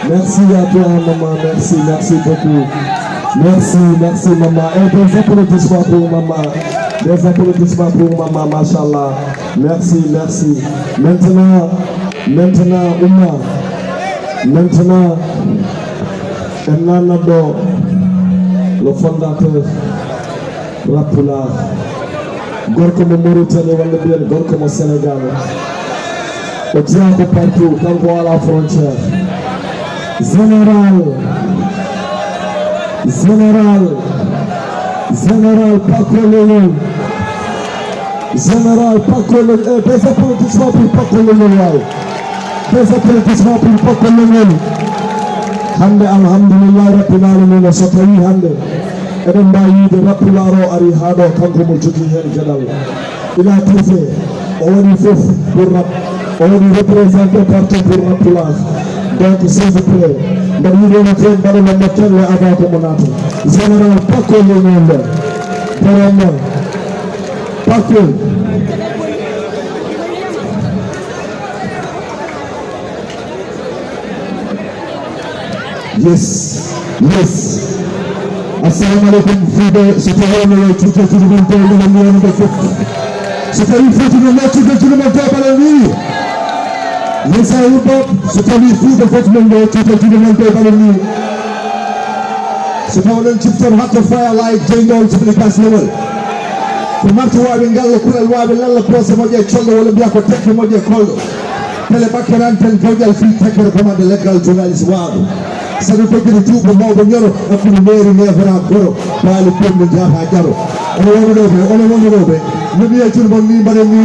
Merci à toi maman, merci beaucoup. Merci maman. Et des applaudissements pour maman. Des applaudissements pour maman, machallah. Merci. Maintenant, Ouma. Maintenant, Nado, le fondateur, Rapula. Gorko Mauritanie, Wallabien, Gorko Sénégal. Au diable partout, quand on voit la frontière. Général Pakololo. Général Pakololo. Des applaudissements pour Pakololo. Des applaudissements pour Pakololo. Hande alhamdulillah rabbil alamin so tawi hande eden bayide rappularo ari hado kanko mo jogi hen gadal ila tufe o woni fof pour rap o woni représenté parti pour rappulage. Donc s'il vous plaît mbaɗa yiɗi no fewi mbaɗa no mottelle avant ko mo naata général Pakololo nde vraiment Pakol. Yes. Assalamu alaikum Fide, c'était le tuto tout le monde de l'union de foot. C'était une faute de match de tout le monde par la nuit. Les Aïbab, c'était une faute de faute de tout le monde par la nuit. C'était un chip for hot fire like Jingle to the past level. Pour marcher wa bengal ko la wa la pose mo je chollo wala biya ko tekki mo je kollo. Tele bakran tel jodal fi tekere ko ma de legal journalist wa. Sabu tegiri tuubo mawɓe ñoro hakkude mairie nefera goro baali pomde jata jaro ono wonnoɗoɓe no mbiye cuuɗi mon ni mbaɗen ni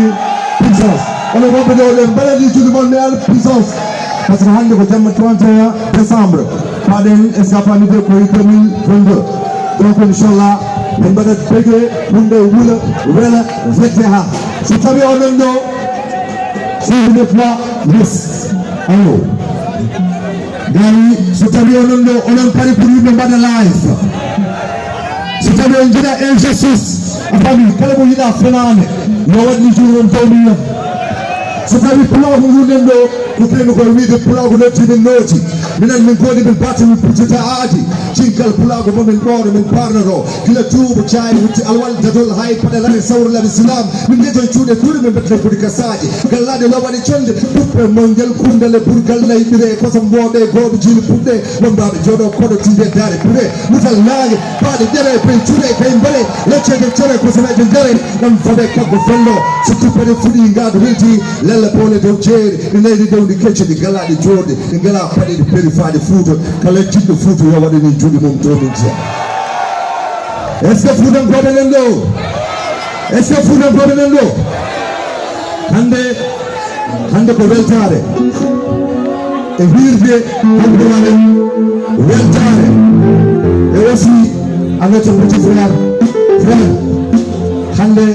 puissance ono wonɓe ɗo ɗen mbaɗen ni cuuɗi mon ni al puissance par ce que hannde ko jamma 31 décembre paɗen escapanide koye 2022 donc inchallah ɓe mbaɗat bege hunde wuula wela wette ha so tawi onon ɗo s'il vous plaît yes allo gari so tawi onon ɗo onon pari pour yimɓe mbaɗa live so tawi on jiɗa injustice a faami kala mo yiɗa fenade yo waɗni jour on tawmi so tawi pulago ngunden ɗo ko keno koye wiide pulago nottimin nooti minen min goni min batte min puccita aadi cinkal pulago momin ɗoɗo min parnoto gila duuɓo cayi wutti alwal dadol hay paɗe lami sawrlami silam min jeton cuuɗe kuuɗe min bettene kodi kasaji gallaɗe lowaɗe conde ɓuɓɓe mongel kundale ɓurgal layɓire kosam mboɓe gooɓe jiili puɗɗe lombaɓe jooɗo koɗo tiide daare ɓuure mutal naage baɗe ƴere pey cuuɗe kay mbale leccede cere kosameje jere ɗam faɓe kaggo fello so tuppade fuɗi ngaado welti lella pole dow jeeri ɗi naydi dow ɗi kecce ɗi galaɗe joorɗe ɗi ngala paɗe ɗi peri faade Fuuta kala jiɗɗo Fuuta yo waɗani juuɗe mum to min jeeya est ce que Fuutankoɓe nan ɗo est ce que Fuutankoɓe nan ɗo hande ko weltare e wirde hande wane weltare e aussi avec son petit frère hande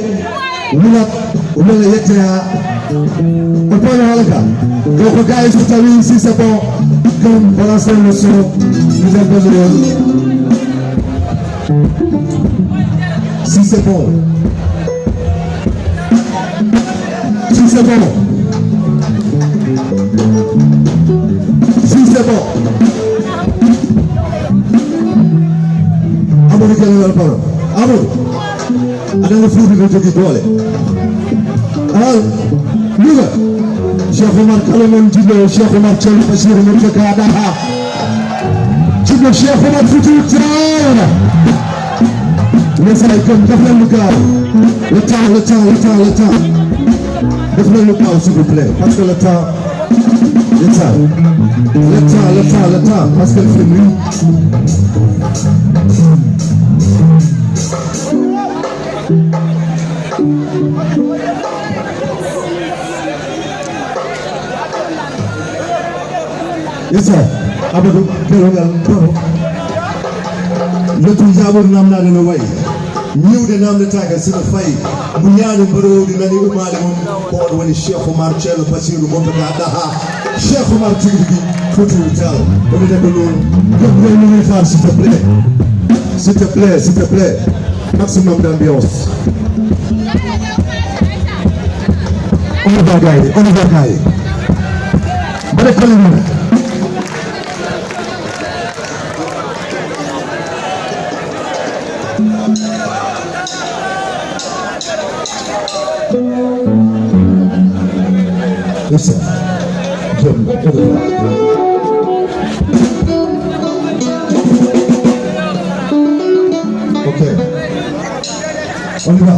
wulat wala yette ha o pono halaka donc gars so tawi si c'est bon comme balancer le son nous avons besoin si c'est bon si c'est bon si c'est bon Amadou Kelle la parole Amadou adana Fuuta no jogi doole Louga Cheikh Oumar kala mon jiɗɗo Cheikh Oumar Thierno Bachir Mourtaka Daha jiɗɗo Cheikh Oumar Foutiyou Tall lesay kon def leen lu gaaw le temps def leen lu gaaw s'il vous plaît parce que le temps parce que le film Yes, Amadou Kerongal Toro. Letu jabur namna de no way. Ñiwde namde taga sino fay bu ñaani mbarodi nani umade mum ko woni Cheikh Oumar Thierno Bachir Mourtaka Daha Cheikh Oumar Foutiyou Tall on est d'accord comme vous faire s'il te plaît maximum d'ambiance on va gagner bare kalima Listen, okay, on y va.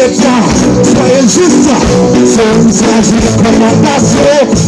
l'état, soyez juste, c'est une sage recommandation.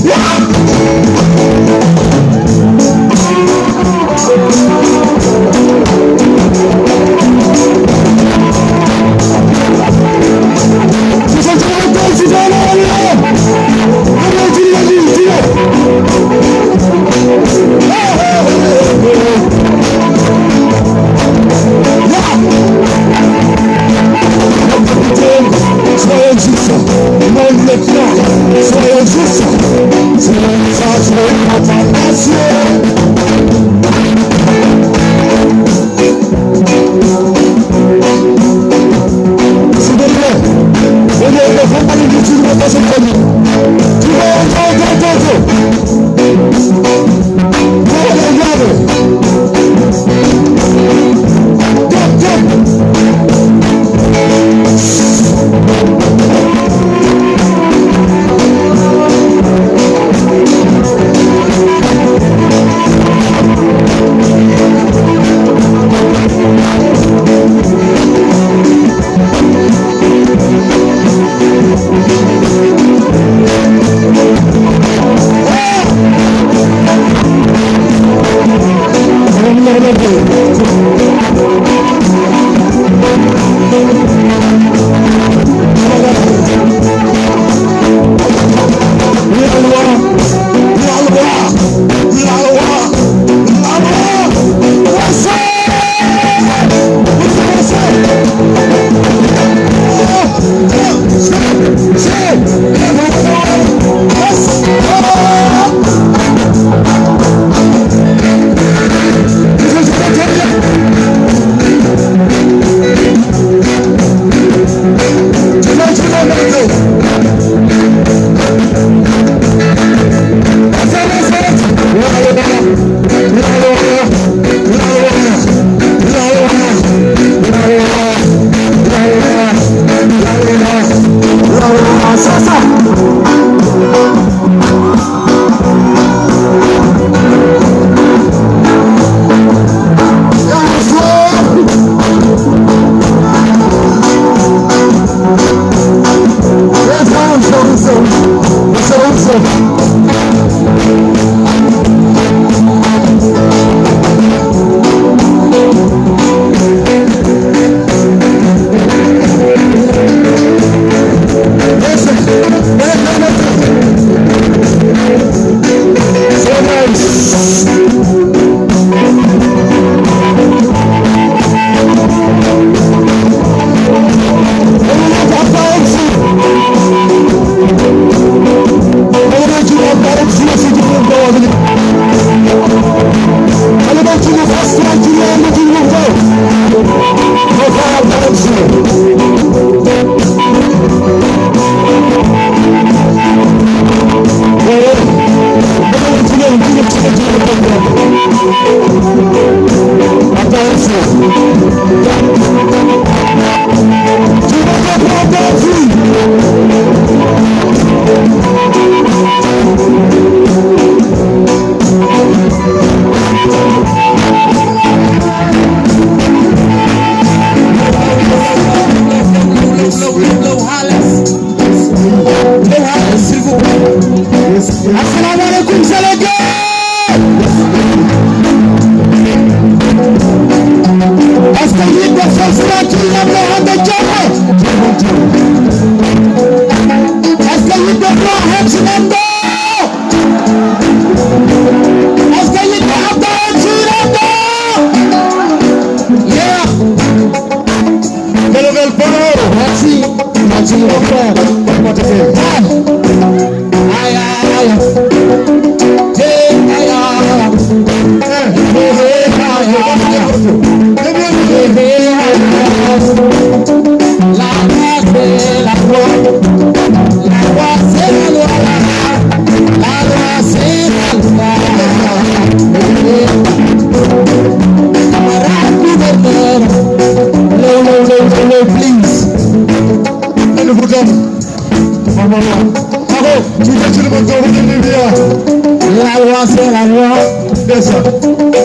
c'est la loi.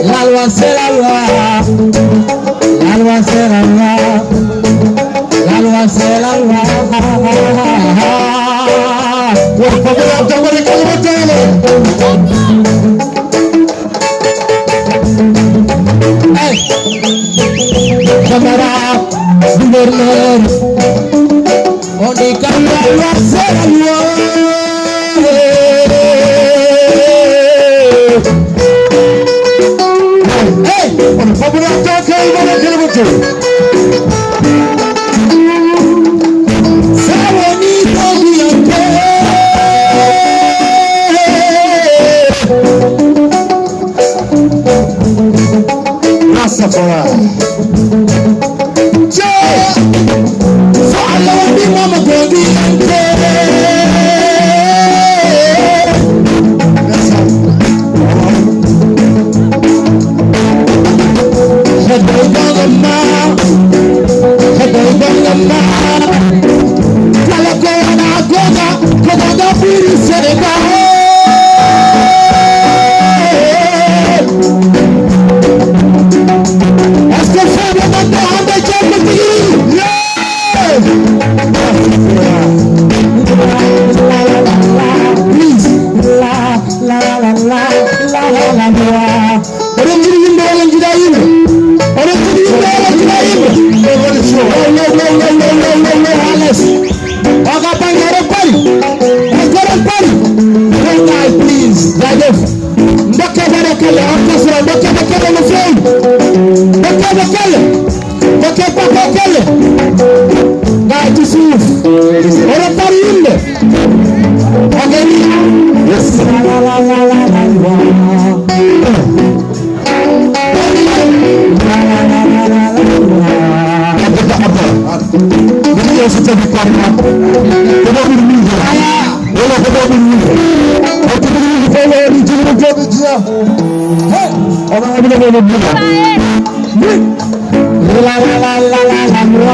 La loi c'est la loi. La loi c'est la loi. La loi c'est la loi. gubernur Monica Lalu Selalu. Hey, por favor, toca y van a querer mucho. Sabonito Bianco. Rastafari. Follow me, Mama Baby. La la la la la la